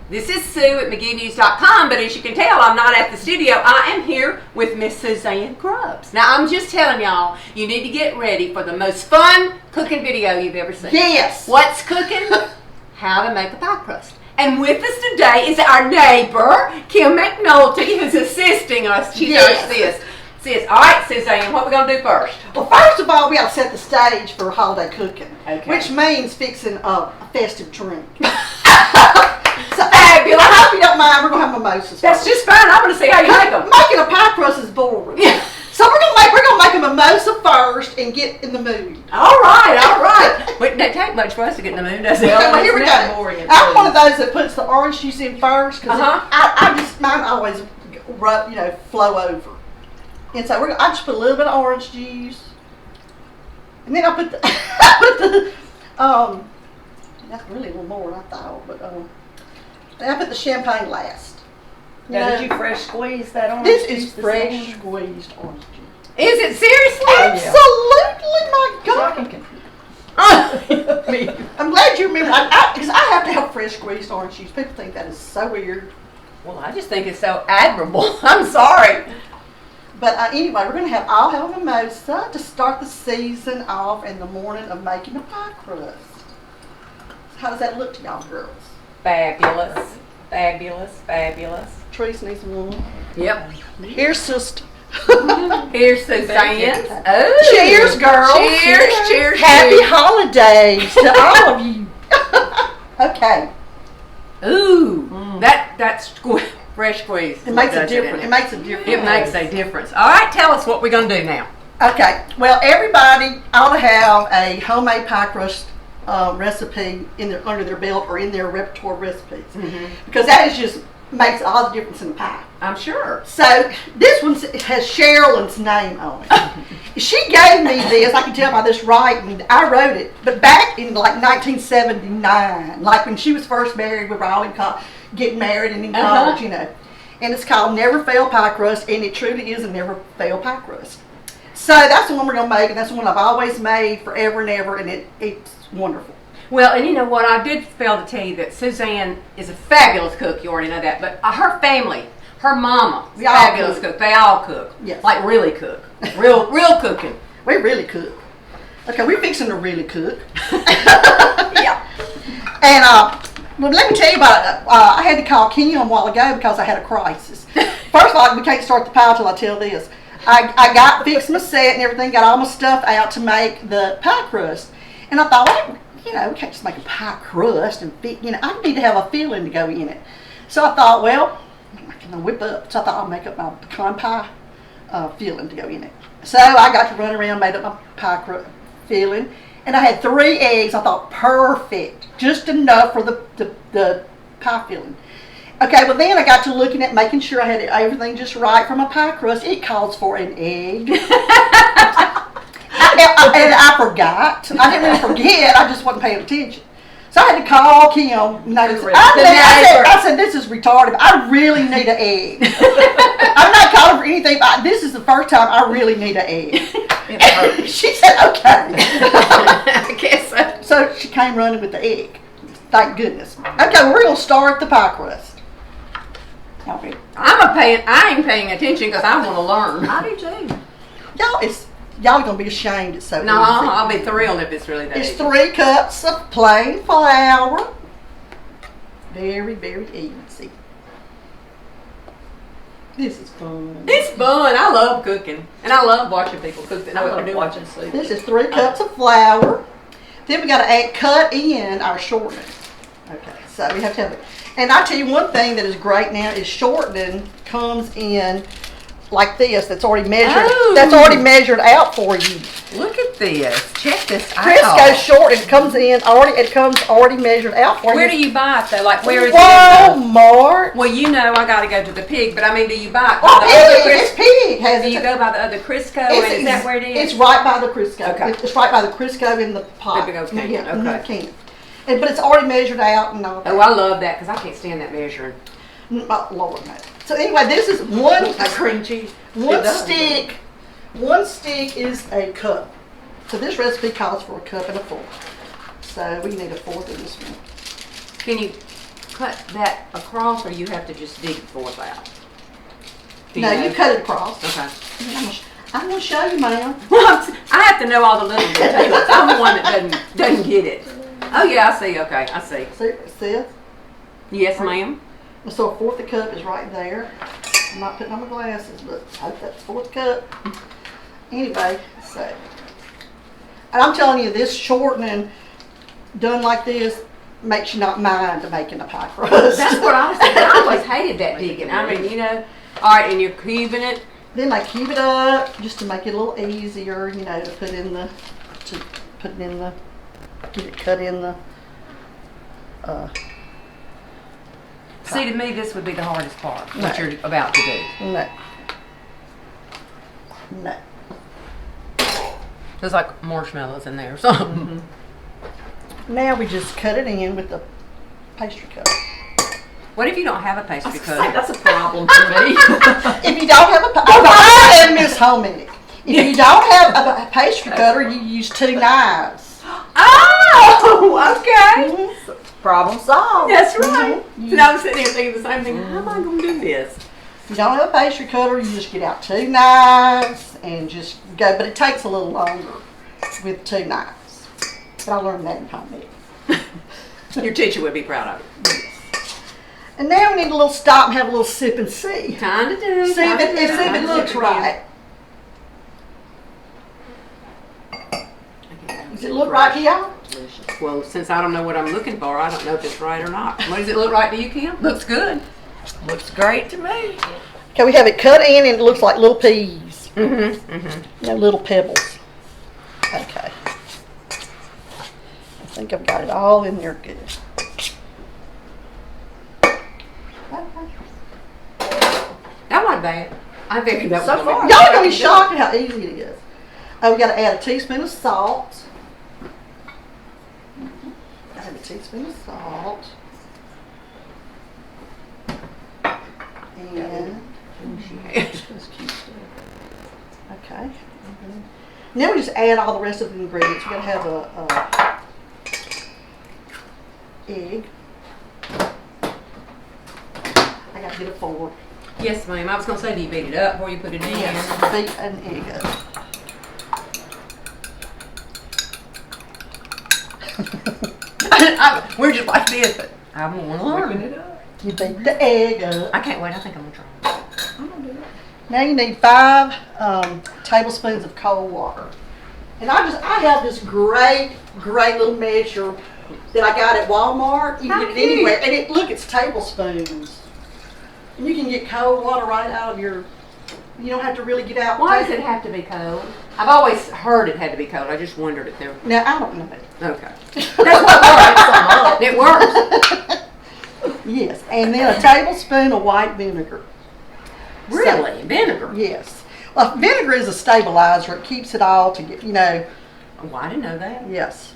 This is Sue at McGeeNews.com, but as you can tell, I'm not at the studio. I am here with Miss Suzanne Grubbs. Now, I'm just telling y'all, you need to get ready for the most fun cooking video you've ever seen. Yes. What's cooking? How to make a pie crust. And with us today is our neighbor, Kim McNulty, who's assisting us. She does this. All right, Suzanne, what are we going to do first? Well, first of all, we got to set the stage for holiday cooking, Okay. which means fixing a festive drink. So, fabulous. I hope you don't mind. We're going to have mimosas. That's just fine. I want to see how you make them. Making a pie crust is boring. Yeah. So we're gonna make a mimosa first and get in the mood. All right. It doesn't take much for us to get in the mood, does it? Well, here we go. I'm one of those that puts the orange juice in first because mine always flow over. And so I just put a little bit of orange juice, and then I put that's really a little more than I thought, but then I put the champagne last. Now, did you fresh squeeze that orange This juice? is fresh squeezed orange juice. Is it seriously? Absolutely, my God. I'm glad you remember, because I have to have fresh squeezed orange juice. People think that is so weird. Well, I just think it's so admirable. I'm sorry. But anyway, I'll have a mimosa to start the season off in the morning of making a pie crust. How does that look to y'all girls? Fabulous. Teresa needs one. Yep. Here's sister. Here's Suzanne. Oh. Cheers, girls. Cheers. Happy holidays to all of you. Okay. Ooh. That's fresh squeeze. It makes a difference. It makes a difference. All right, tell us what we're going to do now. Okay. Well, everybody ought to have a homemade pie crust recipe under their belt or in their repertoire recipes, because that just makes all the difference in the pie. I'm sure. So this one has Sherilyn's name on it. She gave me this. I can tell by this writing. I wrote it, but back in like 1979, like when she was first married, we were all in getting married and in college, And it's called Never Fail Pie Crust, and it truly is a never fail pie crust. So that's the one we're gonna make, and that's the one I've always made forever and ever, and it's wonderful. Well, and you know what? I did fail to tell you that Suzanne is a fabulous cook. You already know that. But her family, her mama, is a fabulous cook. They all cook. Yes. Like really cook. Real cooking. We really cook. Okay, we're fixing to really cook. Yeah. And well, let me tell you about it. I had to call Kim a while ago because I had a crisis. First of all, we can't start the pie until I tell this. I got fixed my set and everything, got all my stuff out to make the pie crust. And I thought, well, we can't just make a pie crust and I need to have a filling to go in it. So I thought, well, I can whip up. So I thought I'll make up my pecan pie filling to go in it. So I got to run around, made up my pie filling, and I had 3 eggs. I thought perfect, just enough for the pie filling. Okay, well then I got to looking at making sure I had everything just right for my pie crust. It calls for an egg. And I forgot. I didn't really forget. I just wasn't paying attention. So I had to call Kim. I said, this is retarded. I really need an egg. I'm not calling for anything. This is the first time I really need an egg. She said, okay. I guess so. So she came running with the egg. Thank goodness. Okay, well, we're going to start the pie crust. Okay. I ain't paying attention because I want to learn. I do too. Y'all are going to be ashamed it's so easy. No, I'll be thrilled if it's really that It's easy. 3 cups of plain flour. Very, very easy. This is fun. It's fun. I love cooking. And I love watching people cook that know what they're doing. Watching Sue. This is 3 cups of flour. Then we got to cut in our shortening. Okay, so we have to have it. And I tell you one thing that is great now is shortening comes in like this. That's already measured. Oh. That's already measured out for you. Look at this. Check this out. Crisco shortening comes in already. It comes already measured out for you. Where do you buy it though? Like where is it? Walmart. Well, you know I got to go to the Pig, but I mean, do you buy it? It's Pig. Do you go by the other Crisco? And is that where it is? It's right by the Crisco. Okay. It's right by the Crisco in the pot. The big old can. Yeah, Okay. can. But it's already measured out and all that. Oh, I love that because I can't stand that measuring. Oh, Lord, no. So anyway, this is one cream cheese. One stick. One stick is a cup. So this recipe calls for a cup and a fork. So we need a fourth of this one. Can you cut that across, or you have to just dig the fourth out? Do No, know? you cut it across. Okay. I'm gonna show you, ma'am. Well, I have to know all the little details. I'm the one that doesn't get it. Oh yeah, I see. Okay, I see. See it? Yes, ma'am. So a fourth of a cup is right there. I'm not putting on my glasses, but I hope that's fourth cup. Anyway, so. And I'm telling you, this shortening done like this makes you not mind making a pie crust. That's what I was thinking. I always hated that digging. I mean, you know. All right, and you're cubing it. Then I cube it up just to make it a little easier, you know, to get it cut in the. See, to me, this would be the hardest part. What No. you're about to do. No. No. There's like marshmallows in there or something. Now we just cut it in with the pastry cutter. What if you don't have a pastry cutter? That's a problem for me. If you don't have I am Miss Homemic. If you don't have a pastry cutter, you use 2 knives. Oh, okay. Problem solved. That's right. So now I'm sitting here thinking the same thing. How am I going to do this? If you don't have a pastry cutter, you just get out 2 knives and just go. But it takes a little longer with 2 knives. But I learned that in Homemic. Your teacher would be proud of you. And now we need a little stop and have a little sip and see. Time to do. See if it looks right. Does it look right to y'all? Well, since I don't know what I'm looking for, I don't know if it's right or not. What does it look right to you, Kim? Looks good. Looks great to me. Okay, we have it cut in and it looks like little peas. Mm-hmm. No, little pebbles. Okay. I think I've got it all in there good. That wasn't bad. I figured that So was far. Y'all are going to be shocked at how easy it is. We got to add a teaspoon of salt. Add a teaspoon of salt. And this cute stuff. Okay. Now we just add all the rest of the ingredients. We're going to have a egg. I got to get a fork. Yes, ma'am. I was going to say, do you beat it up before you put it in? Yes, beat an egg up. We're just like this, but I want to learn. Whipping it up. You beat the egg up. I can't wait. I think I'm going to try. I'm gonna do it. Now you need 5 tablespoons of cold water. And I have this great little measure that I got at Walmart. You can How get it cute. anywhere. And it's tablespoons. And you can get cold water right out of your, you don't have to really get out. Why does it have to be cold? I've always heard it had to be cold. I just wondered if there. Now, I don't know. Okay. That's what works. It works. Yes. And then a tablespoon of white vinegar. Really? Vinegar? Yes. Well, vinegar is a stabilizer. It keeps it all together, you know. Oh, I didn't know that. Yes.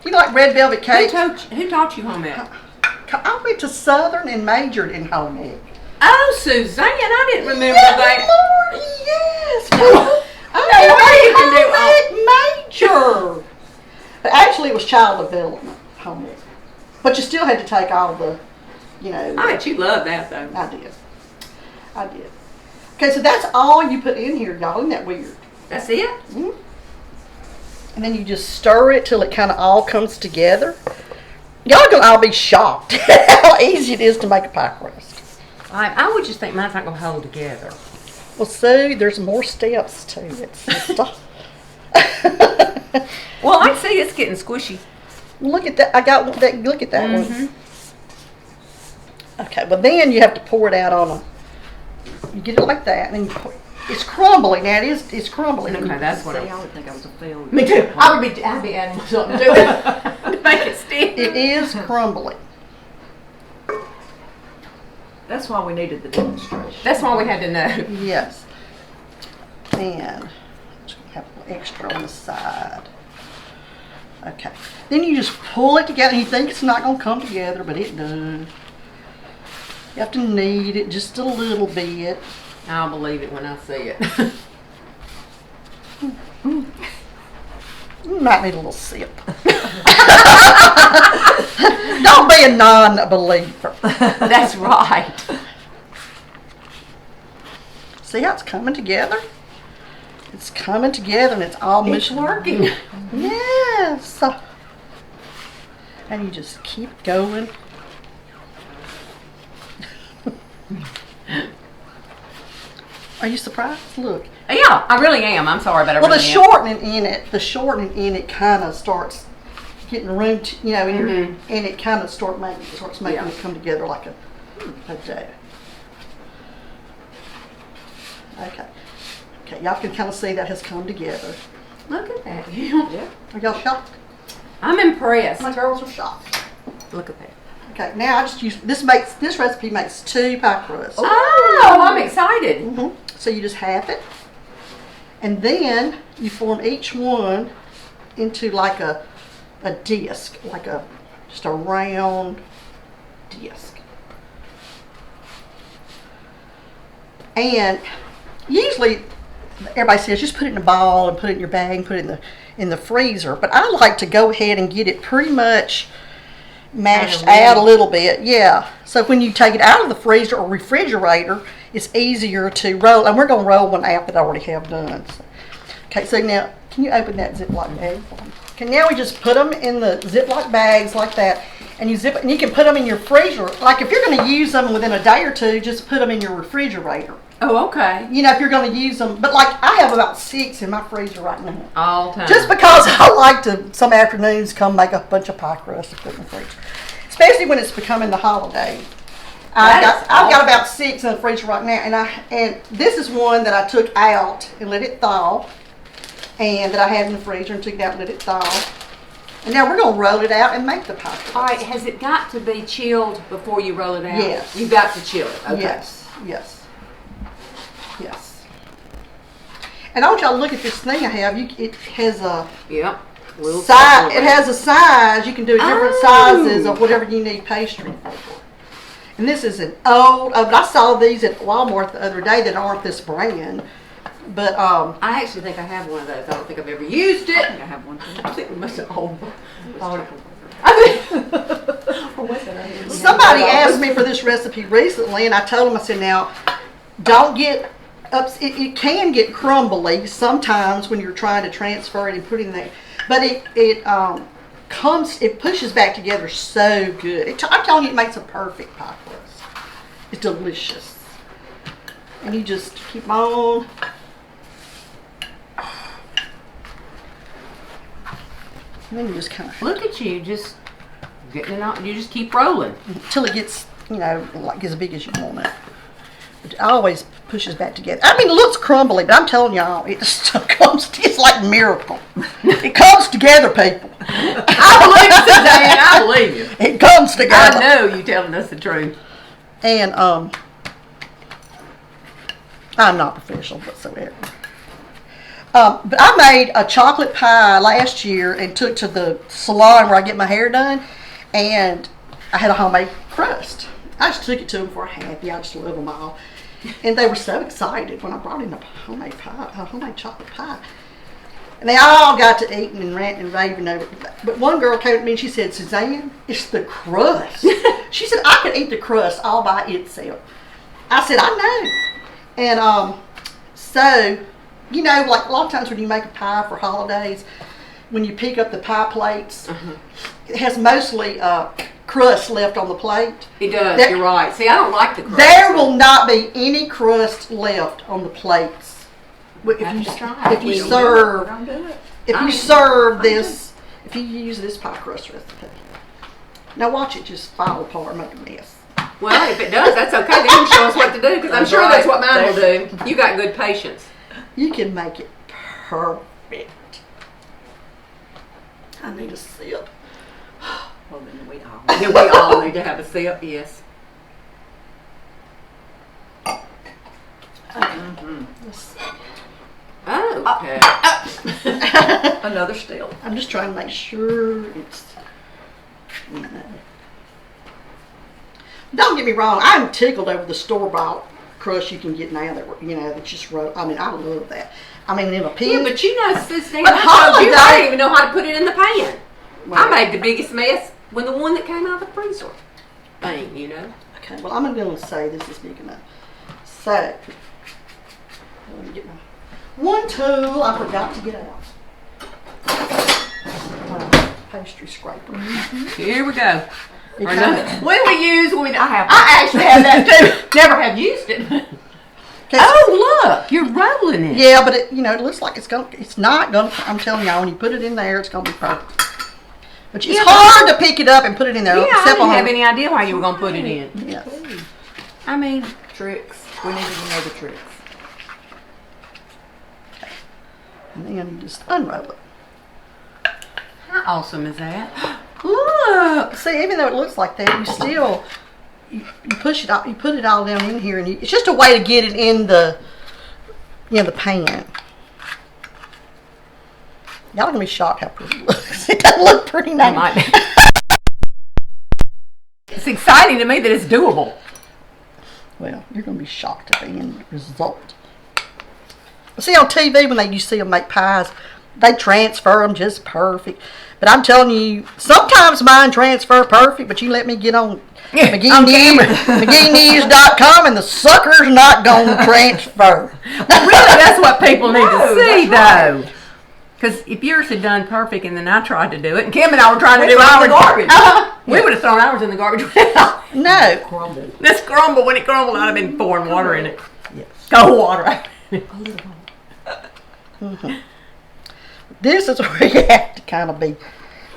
You like red velvet cake? Who taught you home ec? I went to Southern and majored in home ec. Oh, Suzanne, I didn't remember Yes, that. Lord, yes. No way you can do major. But actually, it was child development home ec. But you still had to take all the, you know. I bet you love that, though. I did. Okay, so that's all you put in here, y'all. Isn't that weird? That's it? Mm-hmm. And then you just stir it till it kind of all comes together. Y'all are gonna all be shocked how easy it is to make a pie crust. I would just think mine's not going to hold together. Well, see, there's more steps to it, sister. Well, I see it's getting squishy. Look at that. I got that. Look at that Mm-hmm. one. Okay, well then you have to pour it out on a. You get it like that, and then you pour, it's crumbling. Now it's crumbling. Okay, that's what See, I would think I was a failure. Me too. I'd be adding something to it to make it stick. It is crumbling. That's why we needed the demonstration. That's why we had to know. Yes. And just gonna have a little extra on the side. Okay. Then you just pull it together. You think it's not gonna come together, but it does. You have to knead it just a little bit. I'll believe it when I see it. You might need a little sip. Don't be a non-believer. That's right. See how it's coming together? It's coming together and it's all It's working. Yes. And you just keep going. Are you surprised? Look. Yeah, I really am. I'm sorry, but I Well, really the am. shortening in it kind of starts getting room to, in your, Mhm. and it kind of starts making Yeah. it come together like a dough. Okay. Okay, y'all can kind of see that has come together. Look at that. Yeah. Are y'all shocked? I'm impressed. My girls are shocked. Look at that. Okay, now I just use this recipe makes 2 pie crusts. Oh, I'm excited. So you just half it, and then you form each one into like a disc, like just a round disc. And usually everybody says just put it in a ball and put it in your bag and put it in the freezer. But I like to go ahead and get it pretty much mashed out a little bit. Yeah. So when you take it out of the freezer or refrigerator, it's easier to roll. And we're going to roll one out that I already have done. So, okay, so now can you open that Ziploc bag for me? Okay, now we just put them in the Ziploc bags like that. And you zip it, and you can put them in your freezer. Like if you're going to use them within a day or two, just put them in your refrigerator. Oh, okay. You know, if you're going to use them. But like I have about 6 in my freezer right now. All time. Just because I like to, some afternoons, come make a bunch of pie crust and put in the freezer. Especially when it's becoming the holiday. I've got about 6 in the freezer right now. And this is one that I took out and let it thaw. And that I had in the freezer and took it out and let it thaw. And now we're going to roll it out and make the pie crust. All right, has it got to be chilled before you roll it out? Yes. You've got to chill it. Okay. Yes, yes, yes. And I want y'all to look at this thing I have. It has a Yep. size. It has a size. You can do different sizes of whatever you need pastry for. And this is an old. But I saw these at Walmart the other day that aren't this brand. But I actually think I have one of those. I don't think I've ever used it. I think I have one too. I think we must have all bought it. somebody asked me for this recipe recently, and I told them, I said, now, don't get ups. It can get crumbly sometimes when you're trying to transfer it and put it in there, but it pushes back together so good. I'm telling you, it makes a perfect pie crust. It's delicious, and you just keep on. And then you just kind of Look at you, just getting it on. You just keep rolling. until it gets, like as big as you want it. It always pushes back together. I mean, it looks crumbly, but I'm telling y'all, it just comes. It's like a miracle. It comes together, people. I believe you, Suzanne. I believe you. It comes together. I know you telling us the truth. And I'm not professional whatsoever. But I made a chocolate pie last year and took to the salon where I get my hair done, and I had a homemade crust. I just took it to them for a happy. I just love them all. And they were so excited when I brought in a homemade chocolate pie. And they all got to eating and ranting and raving over it. But one girl came to me and she said, Suzanne, it's the crust. She said, I could eat the crust all by itself. I said, I know. And so, like a lot of times when you make a pie for holidays, when you pick up the pie plates, it has mostly crust left on the plate. It does, you're right. See, I don't like the crust. There will not be any crust left on the plates. If you serve this, if you use this pie crust recipe. Now watch it just fall apart and make a mess. Well, if it does, that's okay. They can show us what to do, because I'm sure that's what mine will do. You got good patience. You can make it perfect. I need a sip. Well, then we all. Then we all need to have a sip, yes. Oh, okay. Another still. I'm just trying to make sure it's. Don't get me wrong. I'm tickled over the store-bought crust you can get now that just roll. I mean, I love that. I mean, in a Yeah, pinch. but Suzanne, But I told you, I holiday- don't even know how to put it in the pan. I made the biggest mess when the one that came out of the freezer thing, you know. Okay, well, I'm going to say this is big enough. So, let me get my one tool I forgot to get out. My pastry scraper. Here we go. It Another- kinda- When we use, I actually have that too. Never have used it. Oh, look, you're rolling it. Yeah, but it, you know, it looks like it's not gonna, I'm telling y'all, when you put it in there, it's gonna be perfect. But it's hard to pick it up and put it in there. Yeah, I except didn't on have any idea why you were going to put it in. Yes. I mean, Tricks. We needed to know the tricks. And then you just unroll it. how awesome is that? Look. See, even though it looks like that, you still, you push it out, you put it all down in here, and it's just a way to get it in the, the pan. Y'all are gonna be shocked how pretty it looks. It doesn't look pretty It now. might be. It's exciting to me that it's doable. Well, you're gonna be shocked at the end result. See, on TV when you see them make pies, they transfer them just perfect. But I'm telling you, sometimes mine transfer perfect, but you let me get on McGeeNews.com and the sucker's not gonna transfer. Really, that's what people need to No, see, that's though. Because if yours had done perfect and then I tried to do it, and Kim and I were trying to We do threw it in ours, the garbage. We would have thrown ours in the garbage. No. Crumble. This crumble, when it crumbled, I'd have been pouring water in it. Yes. Cold water. This is where you have to kind of be.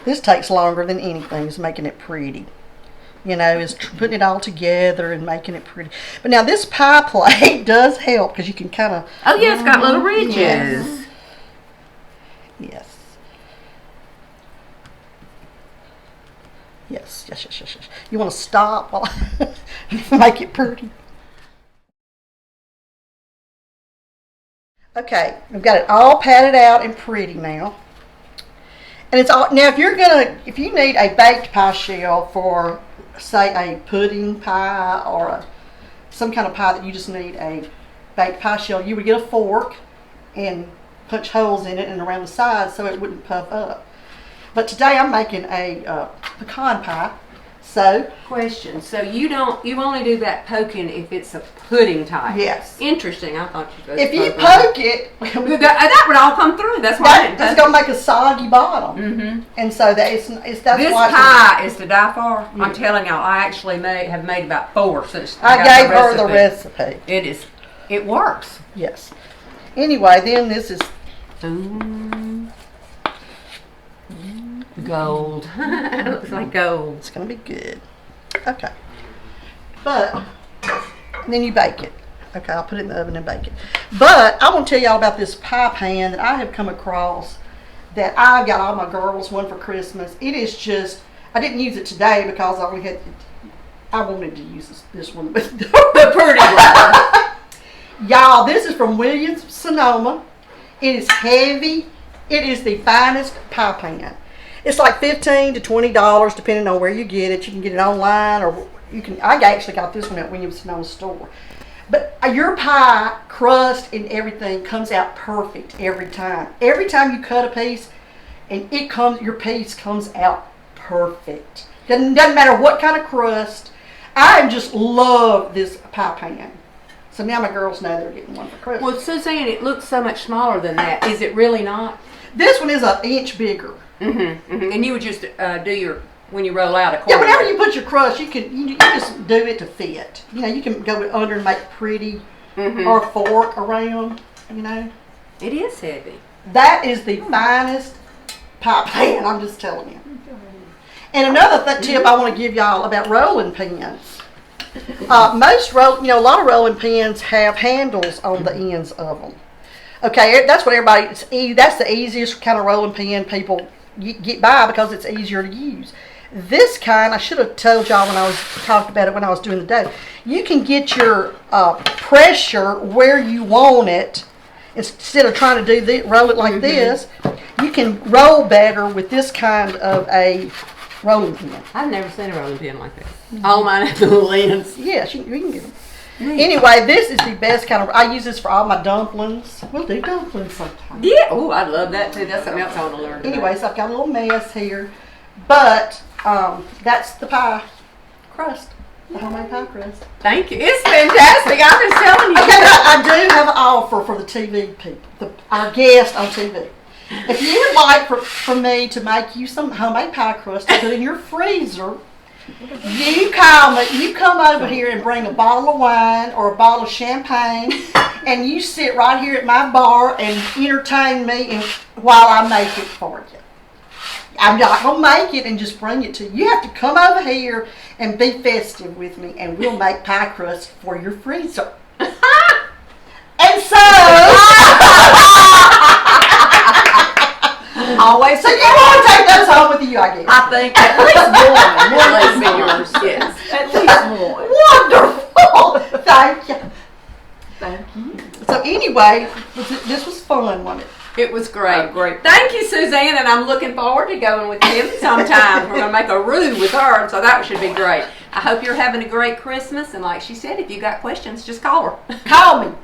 This takes longer than anything, is making it pretty. You know, is putting it all together and making it pretty. But now this pie plate does help because you can kind of. Oh, yeah, it's got little ridges. Yes. Yes. Yes. You want to stop while I make it pretty? Okay, we've got it all patted out and pretty now. And it's all now. If you need a baked pie shell for, say, a pudding pie or some kind of pie that you just need a baked pie shell, you would get a fork and punch holes in it and around the sides so it wouldn't puff up. But today I'm making a pecan pie. So Question. So you only do that poking if it's a pudding type? yes, Interesting. I thought you were if you supposed to poke it, that would all come through. That's why I didn't it's poke gonna make a soggy bottom. Mm-hmm. And so that's This why pie is to die for. Yeah. I'm telling y'all, I actually have made about 4 since I got gave her the recipe. It works. Yes. Anyway, then this is Ooh. Gold. It looks like gold. it's gonna be good. Okay. But then you bake it. Okay, I'll put it in the oven and bake it. But I want to tell y'all about this pie pan that I have come across that I got all my girls one for Christmas. It is just, I didn't use it today because I wanted to use this one, but The pretty one. y'all, this is from Williams Sonoma. It is heavy. It is the finest pie pan. It's like $15 to $20 depending on where you get it. You can get it online or you can. I actually got this one at Williams Sonoma store. But your pie crust and everything comes out perfect every time. Every time you cut a piece, and your piece comes out perfect. Doesn't matter what kind of crust. I just love this pie pan. So now my girls know they're getting one for Christmas. Well, Suzanne, it looks so much smaller than that. Is it really not? This one is an inch bigger. Mm-hmm. Mm-hmm. And you would just do when you roll out a Yeah, corner. whenever you put your crust, you just do it to fit. You know, you can go under and make pretty or fork around. You know, It is heavy. that is the finest pie pan. I'm just telling you. And another tip I want to give y'all about rolling pins. A lot of rolling pins have handles on the ends of them. Okay, that's what that's the easiest kind of rolling pin people get by because it's easier to use. This kind, I should have told y'all when I was talking about it when I was doing the dough. You can get your pressure where you want it instead of trying to roll it like this. You can roll better with this kind of a rolling pin. I've never seen a rolling pin like that. All mine have the little ends. Yes, you can get them. Anyway, this is the best kind of. I use this for all my dumplings. We'll do dumplings sometime. Yeah. Oh, I love that too. That's something else I want to learn. Anyway, so I've got a little mess here. But that's the pie crust, the homemade pie crust. Thank you. It's fantastic. I'm just telling you. Okay, I do have an offer for the TV people, our guests on TV. If you would like for me to make you some homemade pie crust to put in your freezer, you call me. You come over here and bring a bottle of wine or a bottle of champagne, and you sit right here at my bar and entertain me while I make it for you. I'm not going to make it and just bring it to you. You have to come over here and be festive with me, and we'll make pie crust for your freezer. And so... Always. So you want to take those home with you, I guess? I think at least one. One of those yours, yes. At least one. Wonderful! Thank you. Thank you. So anyway, this was fun, wasn't it? It was great. Oh, great. Thank you, Suzanne, and I'm looking forward to going with him sometime. We're going to make a roux with her, so that should be great. I hope you're having a great Christmas, and like she said, if you got questions, just call her. Call me.